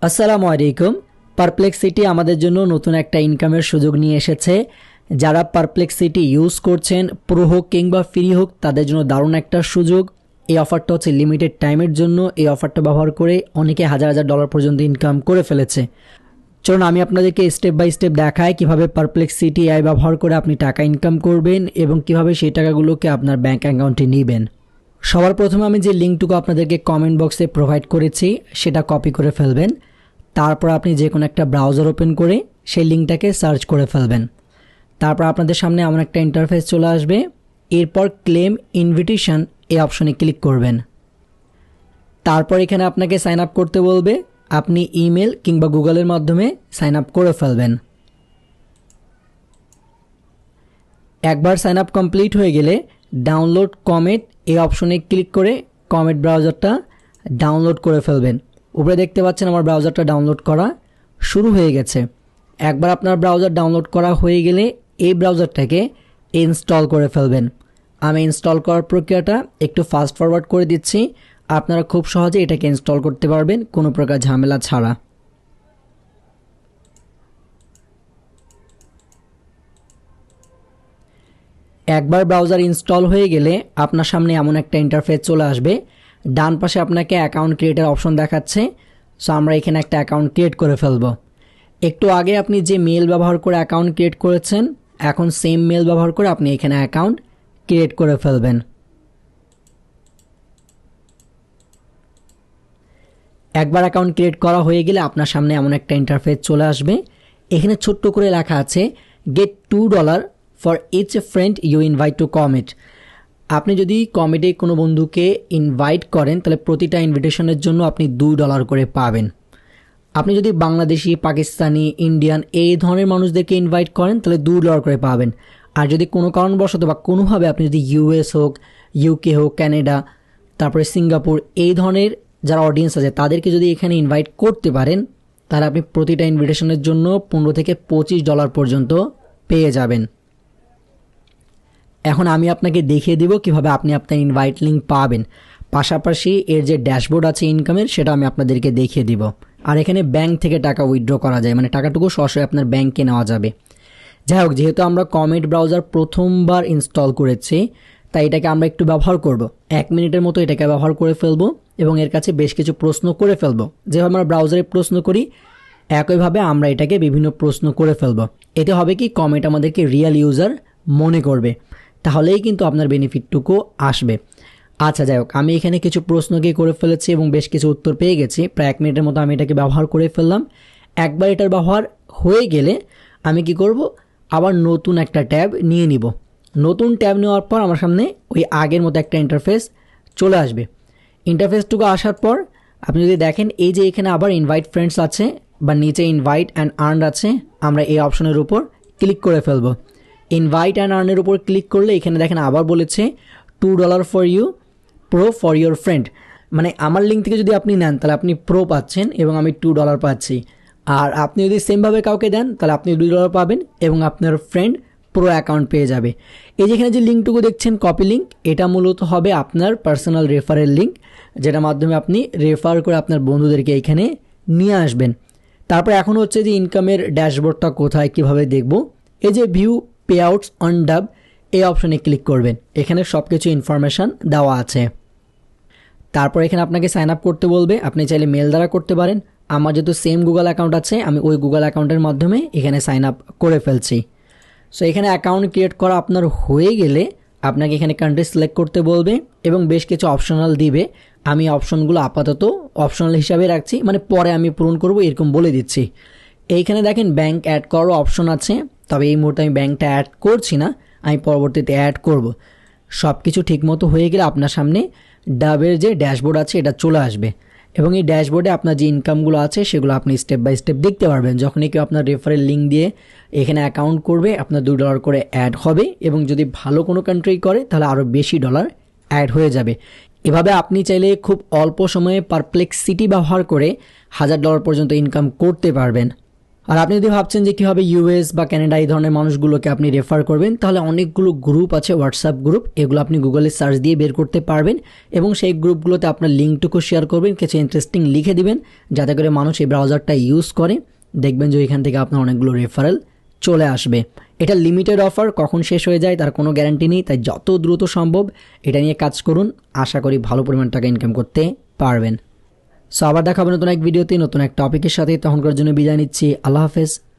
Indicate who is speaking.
Speaker 1: আসসালামু আলাইকুম। পারপ্লেক্সিটি আমাদের জন্য নতুন একটা ইনকামের সুযোগ নিয়ে এসেছে। যারা পারপ্লেক্সিটি ইউজ করছেন, প্রো হোক কিংবা ফ্রি হোক, তাদের জন্য দারুণ একটা সুযোগ। এই অফারটা হচ্ছে লিমিটেড টাইমের জন্য। এই অফারটা ব্যবহার করে অনেকে হাজার হাজার ডলার পর্যন্ত ইনকাম করে ফেলেছে। চলুন আমি আপনাদেরকে স্টেপ বাই স্টেপ দেখাই কিভাবে পারপ্লেক্সিটি এআই ব্যবহার করে আপনি টাকা ইনকাম করবেন এবং কিভাবে সেই টাকাগুলোকে আপনার ব্যাংক অ্যাকাউন্টে নেবেন। সবার প্রথমে আমি যে লিঙ্কটুকু আপনাদেরকে কমেন্ট বক্সে প্রোভাইড করেছি সেটা কপি করে ফেলবেন। তারপর আপনি যে কোনো একটা ব্রাউজার ওপেন করে সেই লিঙ্কটাকে সার্চ করে ফেলবেন। তারপর আপনাদের সামনে এমন একটা ইন্টারফেস চলে আসবে। এরপর ক্লেম ইনভিটেশন এই অপশনে ক্লিক করবেন। তারপর এখানে আপনাকে সাইন আপ করতে বলবে। আপনি ইমেল কিংবা গুগলের মাধ্যমে সাইন আপ করে ফেলবেন। একবার সাইন আপ কমপ্লিট হয়ে গেলে ডাউনলোড কমেট এই অপশনে ক্লিক করে কমেট ব্রাউজারটা ডাউনলোড করে ফেলবেন। উপরে দেখতে পাচ্ছেন আমার ব্রাউজারটা ডাউনলোড করা শুরু হয়ে গেছে। একবার আপনার ব্রাউজার ডাউনলোড করা হয়ে গেলে এই ব্রাউজারটাকে ইনস্টল করে ফেলবেন। আমি ইনস্টল করার প্রক্রিয়াটা একটু ফাস্ট ফরওয়ার্ড করে দিচ্ছি। আপনারা খুব সহজে এটাকে ইনস্টল করতে পারবেন কোনো প্রকার ঝামেলা ছাড়া। একবার ব্রাউজার ইনস্টল হয়ে গেলে আপনার সামনে এমন একটা ইন্টারফেস চলে আসবে। ডান পাশে আপনাকে অ্যাকাউন্ট ক্রিয়েটের অপশন দেখাচ্ছে। সো আমরা এখানে একটা অ্যাকাউন্ট ক্রিয়েট করে ফেলবো। একটু আগে আপনি যে মেল ব্যবহার করে অ্যাকাউন্ট ক্রিয়েট করেছেন, এখন সেম মেল ব্যবহার করে আপনি এখানে অ্যাকাউন্ট ক্রিয়েট করে ফেলবেন। একবার অ্যাকাউন্ট ক্রিয়েট করা হয়ে গেলে আপনার সামনে এমন একটা ইন্টারফেস চলে আসবে। এখানে ছোট্ট করে লেখা আছে get $2 for each friend you invite to Comet. আপনি যদি কমেটে কোনো বন্ধুকে ইনভাইট করেন তাহলে প্রতিটা ইনভিটেশনের জন্য আপনি $2 করে পাবেন। আপনি যদি বাংলাদেশি, পাকিস্তানি, ইন্ডিয়ান এই ধরনের মানুষদেরকে ইনভাইট করেন তাহলে $2 করে পাবেন। আর যদি কোনো কারণবশত বা কোনোভাবে আপনি যদি ইউএস হোক, ইউকে হোক, কানাডা, তারপরে সিঙ্গাপুর এই ধরনের যারা অডিয়েন্স আছে তাদেরকে যদি এখানে ইনভাইট করতে পারেন তাহলে আপনি প্রতিটা ইনভিটেশনের জন্য $15 থেকে $25 পর্যন্ত পেয়ে যাবেন। এখন আমি আপনাকে দেখিয়ে দিব কিভাবে আপনি আপনার ইনভাইট লিঙ্ক পাবেন। পাশাপাশি এর যে ড্যাশবোর্ড আছে ইনকামের সেটা আমি আপনাদেরকে দেখিয়ে দিব। আর এখানে ব্যাংক থেকে টাকা উইথড্র করা যায়, মানে টাকাটুকু সরাসরি আপনার ব্যাংকে নেওয়া যাবে। যাই হোক, যেহেতু আমরা কমেট ব্রাউজার প্রথমবার ইনস্টল করেছি তাই এটাকে আমরা একটু ব্যবহার করব। 1 মিনিটের মতো এটাকে ব্যবহার করে ফেলবো এবং এর কাছে বেশ কিছু প্রশ্ন করে ফেলবো। যেভাবে আমরা ব্রাউজারে প্রশ্ন করি একইভাবে আমরা এটাকে বিভিন্ন প্রশ্ন করে ফেলবো। এতে হবে কি, কমেট আমাদেরকে রিয়েল ইউজার মনে করবে, তাহলেই কিন্তু আপনার বেনিফিটটুকু আসবে। আচ্ছা যাই হোক, আমি এখানে কিছু প্রশ্নকে করে ফেলেছি এবং বেশ কিছু উত্তর পেয়ে গেছি। প্রায় 1 মিনিটের মতো আমি এটাকে ব্যবহার করে ফেললাম। একবার এটার ব্যবহার হয়ে গেলে আমি কি করব, আবার নতুন একটা ট্যাব নিয়ে নিব। নতুন ট্যাব নেওয়ার পর আমার সামনে ওই আগের মতো একটা ইন্টারফেস চলে আসবে। ইন্টারফেসটুকু আসার পর আপনি যদি দেখেন এই যে এখানে আবার ইনভাইট ফ্রেন্ডস আছে বা নিচে ইনভাইট অ্যান্ড আর্ন আছে, আমরা এই অপশনের উপর ক্লিক করে ফেলবো। ইনভাইট অ্যান্ড আর্নের উপর ক্লিক করলে এখানে দেখেন আবার বলেছে $2 for you, pro for your friend. মানে আমার লিঙ্ক থেকে যদি আপনি নেন তাহলে আপনি প্রো পাচ্ছেন এবং আমি $2 পাচ্ছি। আর আপনি যদি সেমভাবে কাউকে দেন তাহলে আপনি $2 পাবেন এবং আপনার ফ্রেন্ড প্রো অ্যাকাউন্ট পেয়ে যাবে। এই যেখানে যে লিঙ্কটুকু দেখছেন কপি লিঙ্ক, এটা মূলত হবে আপনার পার্সোনাল রেফারেল লিঙ্ক, যেটার মাধ্যমে আপনি রেফার করে আপনার বন্ধুদেরকে এখানে নিয়ে আসবেন। তারপর এখন হচ্ছে যে ইনকামের ড্যাশবোর্ডটা কোথায় কিভাবে দেখব। এই যে ভিউ পে আউটস অন ডাব এই অপশনে ক্লিক করবেন। এখানে সব কিছু ইনফরমেশান দেওয়া আছে। তারপর এখানে আপনাকে সাইন আপ করতে বলবে। আপনি চাইলে মেল দ্বারা করতে পারেন। আমার যেহেতু সেম গুগল অ্যাকাউন্ট আছে আমি ওই গুগল অ্যাকাউন্টের মাধ্যমে এখানে সাইন আপ করে ফেলছি। সো এখানে অ্যাকাউন্ট ক্রিয়েট করা আপনার হয়ে গেলে আপনাকে এখানে কান্ট্রি সিলেক্ট করতে বলবে এবং বেশ কিছু অপশনাল দিবে। আমি অপশনগুলো আপাতত অপশনাল হিসাবে রাখছি, মানে পরে আমি পূরণ করব এরকম বলে দিচ্ছি। এইখানে দেখেন ব্যাংক অ্যাড করারও অপশন আছে, তবে এই মুহূর্তে আমি ব্যাংকটা অ্যাড করছি না, আমি পরবর্তীতে অ্যাড করব। সব কিছু ঠিকমতো হয়ে গেলে আপনার সামনে ডাবের যে ড্যাশবোর্ড আছে এটা চলে আসবে এবং এই ড্যাশবোর্ডে আপনার যে ইনকামগুলো আছে সেগুলো আপনি স্টেপ বাই স্টেপ দেখতে পারবেন। যখনই কেউ আপনার রেফারেল লিঙ্ক দিয়ে এখানে অ্যাকাউন্ট করবে আপনার $2 করে অ্যাড হবে এবং যদি ভালো কোনো কান্ট্রি করে তাহলে আরও বেশি ডলার অ্যাড হয়ে যাবে। এভাবে আপনি চাইলে খুব অল্প সময়ে পারপ্লেক্সিটি ব্যবহার করে $1000 পর্যন্ত ইনকাম করতে পারবেন। আর আপনি যদি ভাবছেন যে কীভাবে ইউএস বা কানাডা এই ধরনের মানুষগুলোকে আপনি রেফার করবেন, তাহলে অনেকগুলো গ্রুপ আছে, হোয়াটসঅ্যাপ গ্রুপ, এগুলো আপনি গুগলে সার্চ দিয়ে বের করতে পারবেন এবং সেই গ্রুপগুলোতে আপনার লিঙ্কটুকু শেয়ার করবেন, কিছু ইন্টারেস্টিং লিখে দিবেন যাতে করে মানুষ এই ব্রাউজারটা ইউজ করে। দেখবেন যে এখান থেকে আপনার অনেকগুলো রেফারেল চলে আসবে। এটা লিমিটেড অফার, কখন শেষ হয়ে যায় তার কোনো গ্যারান্টি নেই, তাই যত দ্রুত সম্ভব এটা নিয়ে কাজ করুন, আশা করি ভালো পরিমাণ টাকা ইনকাম করতে পারবেন। সো আবার দেখাবো নতুন এক ভিডিওতে নতুন এক টপিকের সাথে, তখনকার জন্য বিদায় নিচ্ছি। আল্লাহ হাফেজ।